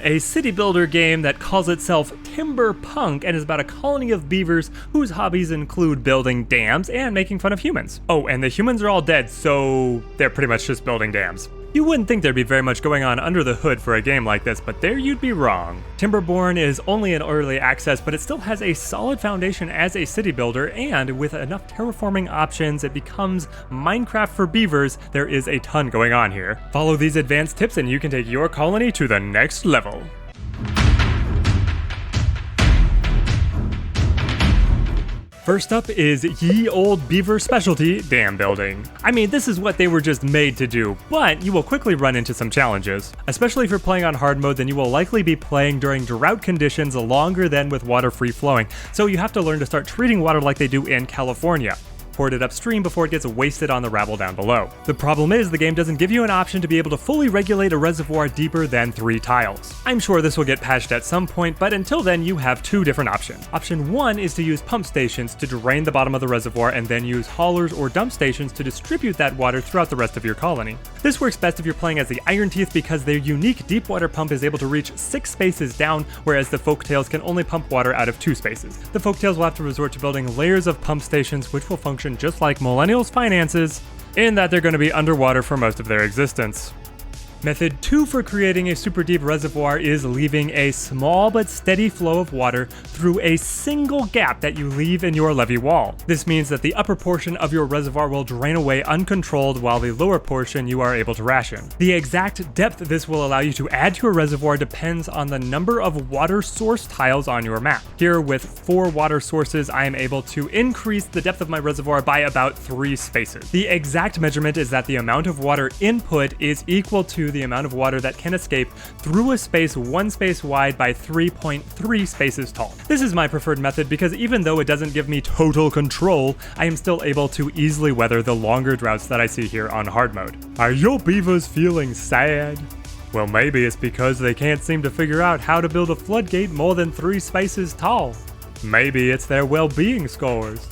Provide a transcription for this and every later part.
a city builder game that calls itself Timberpunk and is about a colony of beavers whose hobbies include building dams and making fun of humans. Oh, and the humans are all dead, so they're pretty much just building dams. You wouldn't think there'd be very much going on under the hood for a game like this, but there you'd be wrong. Timberborn is only in early access, but it still has a solid foundation as a city builder, and with enough terraforming options, it becomes Minecraft for beavers. There is a ton going on here. Follow these advanced tips and you can take your colony to the next level. First up is ye old beaver specialty dam building. I mean, this is what they were just made to do, but you will quickly run into some challenges. Especially if you're playing on hard mode, then you will likely be playing during drought conditions longer than with water free flowing, so you have to learn to start treating water like they do in California. Pour it upstream before it gets wasted on the rabble down below. The problem is the game doesn't give you an option to be able to fully regulate a reservoir deeper than 3 tiles. I'm sure this will get patched at some point, but until then you have 2 different options. Option 1 is to use pump stations to drain the bottom of the reservoir and then use haulers or dump stations to distribute that water throughout the rest of your colony. This works best if you're playing as the Iron Teeth because their unique deep water pump is able to reach 6 spaces down, whereas the Folktails can only pump water out of 2 spaces. The Folktails will have to resort to building layers of pump stations, which will function just like Millennials' finances, in that they're going to be underwater for most of their existence. Method 2 for creating a super deep reservoir is leaving a small but steady flow of water through a single gap that you leave in your levee wall. This means that the upper portion of your reservoir will drain away uncontrolled while the lower portion you are able to ration. The exact depth this will allow you to add to a reservoir depends on the number of water source tiles on your map. Here with 4 water sources, I am able to increase the depth of my reservoir by about 3 spaces. The exact measurement is that the amount of water input is equal to the amount of water that can escape through a space 1 space wide by 3.3 spaces tall. This is my preferred method because even though it doesn't give me total control, I am still able to easily weather the longer droughts that I see here on hard mode. Are your beavers feeling sad? Well, maybe it's because they can't seem to figure out how to build a floodgate more than 3 spaces tall. Maybe it's their well-being scores.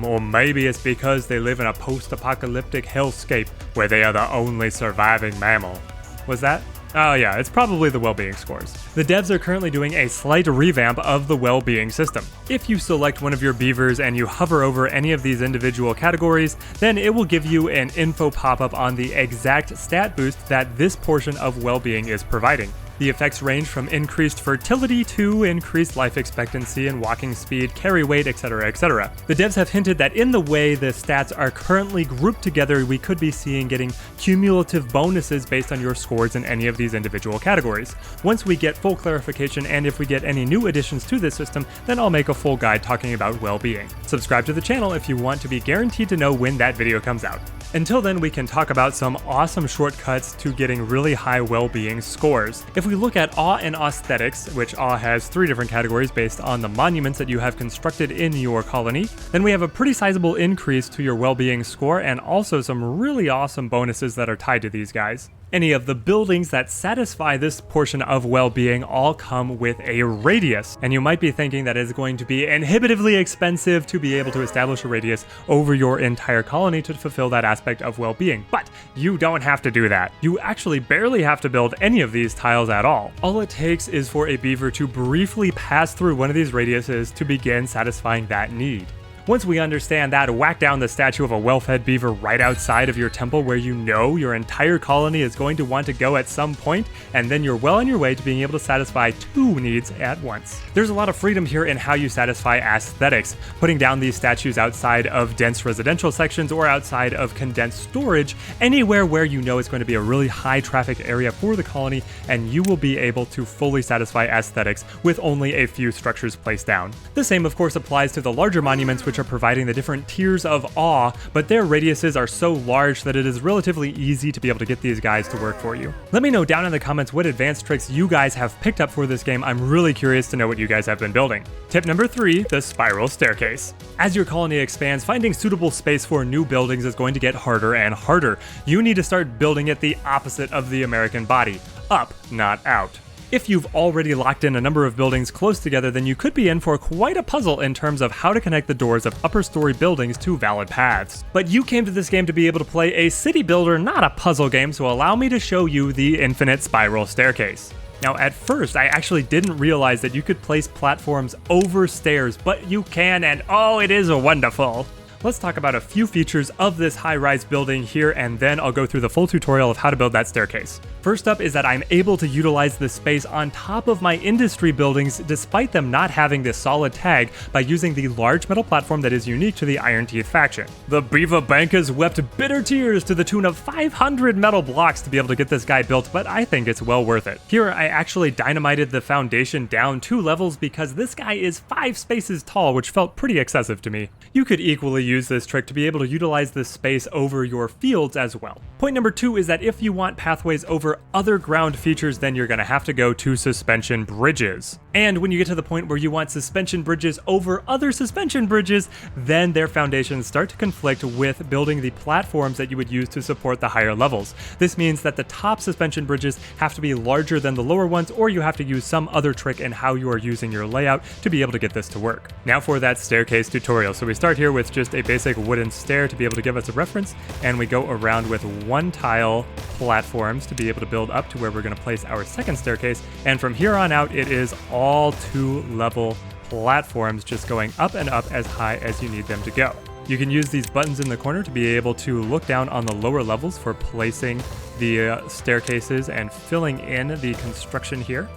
Or maybe it's because they live in a post-apocalyptic hellscape where they are the only surviving mammal. Was that? Oh yeah, it's probably the well-being scores. The devs are currently doing a slight revamp of the well-being system. If you select one of your beavers and you hover over any of these individual categories, then it will give you an info pop-up on the exact stat boost that this portion of well-being is providing. The effects range from increased fertility to increased life expectancy and walking speed, carry weight, etc., etc. The devs have hinted that in the way the stats are currently grouped together, we could be seeing getting cumulative bonuses based on your scores in any of these individual categories. Once we get full clarification and if we get any new additions to this system, then I'll make a full guide talking about well-being. Subscribe to the channel if you want to be guaranteed to know when that video comes out. Until then, we can talk about some awesome shortcuts to getting really high well-being scores. If we look at awe and aesthetics, which awe has 3 different categories based on the monuments that you have constructed in your colony, then we have a pretty sizable increase to your well-being score and also some really awesome bonuses that are tied to these guys. Any of the buildings that satisfy this portion of well-being all come with a radius, and you might be thinking that it's going to be inhibitively expensive to be able to establish a radius over your entire colony to fulfill that aspect of well-being, but you don't have to do that. You actually barely have to build any of these tiles at all. All it takes is for a beaver to briefly pass through one of these radiuses to begin satisfying that need. Once we understand that, whack down the statue of a well-fed beaver right outside of your temple where you know your entire colony is going to want to go at some point, and then you're well on your way to being able to satisfy 2 needs at once. There's a lot of freedom here in how you satisfy aesthetics, putting down these statues outside of dense residential sections or outside of condensed storage, anywhere where you know it's going to be a really high traffic area for the colony, and you will be able to fully satisfy aesthetics with only a few structures placed down. The same of course applies to the larger monuments, which are providing the different tiers of awe, but their radiuses are so large that it is relatively easy to be able to get these guys to work for you. Let me know down in the comments what advanced tricks you guys have picked up for this game. I'm really curious to know what you guys have been building. Tip number 3, the spiral staircase. As your colony expands, finding suitable space for new buildings is going to get harder and harder. You need to start building it the opposite of the American body. Up, not out. If you've already locked in a number of buildings close together, then you could be in for quite a puzzle in terms of how to connect the doors of upper story buildings to valid paths. But you came to this game to be able to play a city builder, not a puzzle game, so allow me to show you the infinite spiral staircase. Now at first, I actually didn't realize that you could place platforms over stairs, but you can, and oh, it is wonderful! Let's talk about a few features of this high-rise building here, and then I'll go through the full tutorial of how to build that staircase. First up is that I'm able to utilize the space on top of my industry buildings despite them not having this solid tag by using the large metal platform that is unique to the Iron Teeth faction. The beaver bankers wept bitter tears to the tune of 500 metal blocks to be able to get this guy built, but I think it's well worth it. Here I actually dynamited the foundation down 2 levels because this guy is 5 spaces tall, which felt pretty excessive to me. You could equally use this trick to be able to utilize this space over your fields as well. Point number 2 is that if you want pathways over other ground features, then you're going to have to go to suspension bridges. And when you get to the point where you want suspension bridges over other suspension bridges, then their foundations start to conflict with building the platforms that you would use to support the higher levels. This means that the top suspension bridges have to be larger than the lower ones, or you have to use some other trick in how you are using your layout to be able to get this to work. Now for that staircase tutorial. So we start here with just a basic wooden stair to be able to give us a reference, and we go around with 1 tile platforms to be able to build up to where we're going to place our second staircase, and from here on out it is all 2-level platforms just going up and up as high as you need them to go. You can use these buttons in the corner to be able to look down on the lower levels for placing the staircases and filling in the construction here.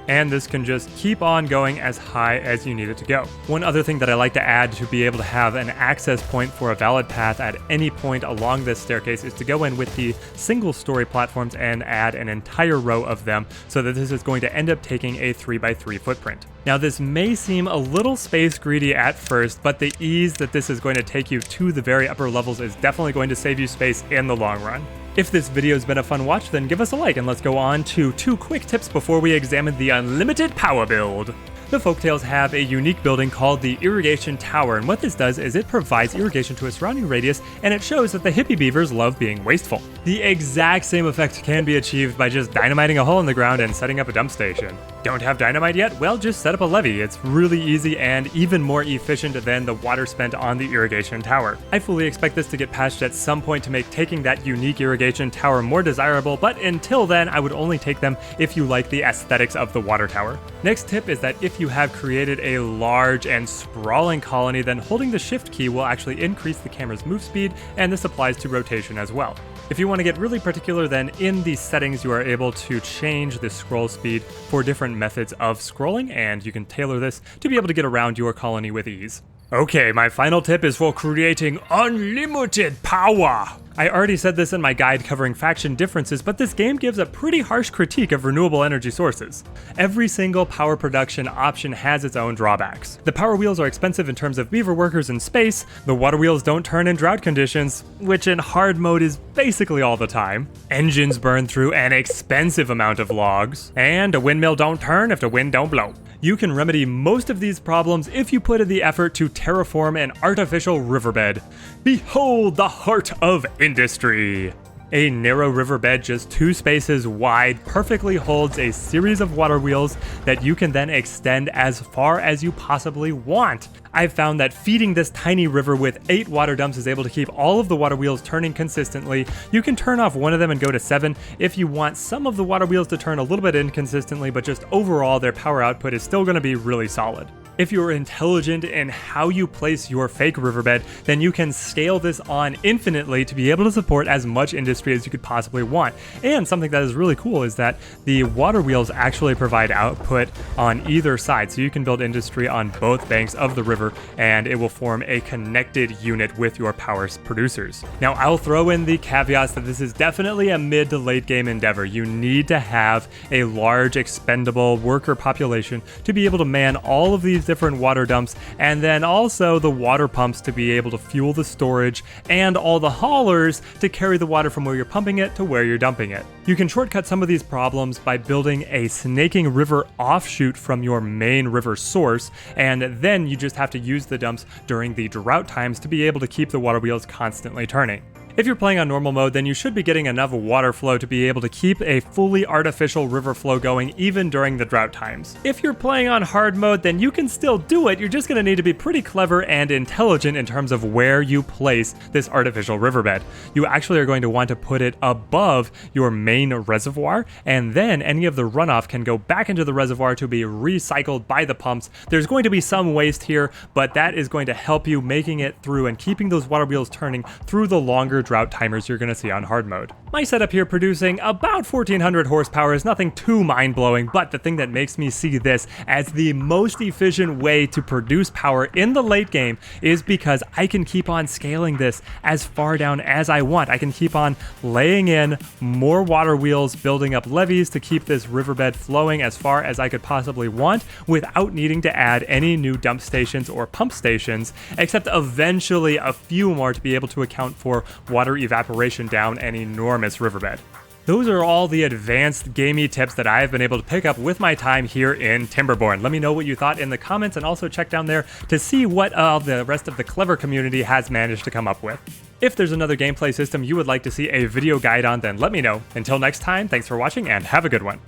And this can just keep on going as high as you need it to go. One other thing that I like to add to be able to have an access point for a valid path at any point along this staircase is to go in with the single-story platforms and add an entire row of them so that this is going to end up taking a 3x3 footprint. Now this may seem a little space greedy at first, but the ease that this is going to take you to the very upper levels is definitely going to save you space in the long run. If this video has been a fun watch, then give us a like, and let's go on to 2 quick tips before we examine the unlimited power build. The folktales have a unique building called the Irrigation Tower, and what this does is it provides irrigation to a surrounding radius, and it shows that the hippie beavers love being wasteful. The exact same effect can be achieved by just dynamiting a hole in the ground and setting up a dump station. Don't have dynamite yet? Well, just set up a levee. It's really easy and even more efficient than the water spent on the irrigation tower. I fully expect this to get patched at some point to make taking that unique irrigation tower more desirable, but until then, I would only take them if you like the aesthetics of the water tower. Next tip is that if you have created a large and sprawling colony, then holding the shift key will actually increase the camera's move speed, and this applies to rotation as well. If you want to get really particular, then in the settings you are able to change the scroll speed for different methods of scrolling, and you can tailor this to be able to get around your colony with ease. Okay, my final tip is for creating unlimited power. I already said this in my guide covering faction differences, but this game gives a pretty harsh critique of renewable energy sources. Every single power production option has its own drawbacks. The power wheels are expensive in terms of beaver workers in space, the water wheels don't turn in drought conditions, which in hard mode is basically all the time. Engines burn through an expensive amount of logs, and a windmill don't turn if the wind don't blow. You can remedy most of these problems if you put in the effort to terraform an artificial riverbed. Behold the heart of industry! A narrow riverbed just 2 spaces wide perfectly holds a series of water wheels that you can then extend as far as you possibly want. I've found that feeding this tiny river with 8 water dumps is able to keep all of the water wheels turning consistently. You can turn off one of them and go to 7 if you want some of the water wheels to turn a little bit inconsistently, but just overall their power output is still going to be really solid. If you're intelligent in how you place your fake riverbed, then you can scale this on infinitely to be able to support as much industry as you could possibly want. And something that is really cool is that the water wheels actually provide output on either side, so you can build industry on both banks of the river, and it will form a connected unit with your power producers. Now, I'll throw in the caveats that this is definitely a mid to late game endeavor. You need to have a large expendable worker population to be able to man all of these different water dumps, and then also the water pumps to be able to fuel the storage, and all the haulers to carry the water from where you're pumping it to where you're dumping it. You can shortcut some of these problems by building a snaking river offshoot from your main river source, and then you just have to use the dumps during the drought times to be able to keep the water wheels constantly turning. If you're playing on normal mode, then you should be getting enough water flow to be able to keep a fully artificial river flow going even during the drought times. If you're playing on hard mode, then you can still do it, you're just going to need to be pretty clever and intelligent in terms of where you place this artificial riverbed. You actually are going to want to put it above your main reservoir, and then any of the runoff can go back into the reservoir to be recycled by the pumps. There's going to be some waste here, but that is going to help you making it through and keeping those water wheels turning through the longer drought timers you're going to see on hard mode. My setup here producing about 1400 horsepower is nothing too mind-blowing, but the thing that makes me see this as the most efficient way to produce power in the late game is because I can keep on scaling this as far down as I want. I can keep on laying in more water wheels, building up levees to keep this riverbed flowing as far as I could possibly want without needing to add any new dump stations or pump stations, except eventually a few more to be able to account for water evaporation down an enormous riverbed. Those are all the advanced gamey tips that I have been able to pick up with my time here in Timberborn. Let me know what you thought in the comments, and also check down there to see what the rest of the clever community has managed to come up with. If there's another gameplay system you would like to see a video guide on, then let me know. Until next time, thanks for watching and have a good one.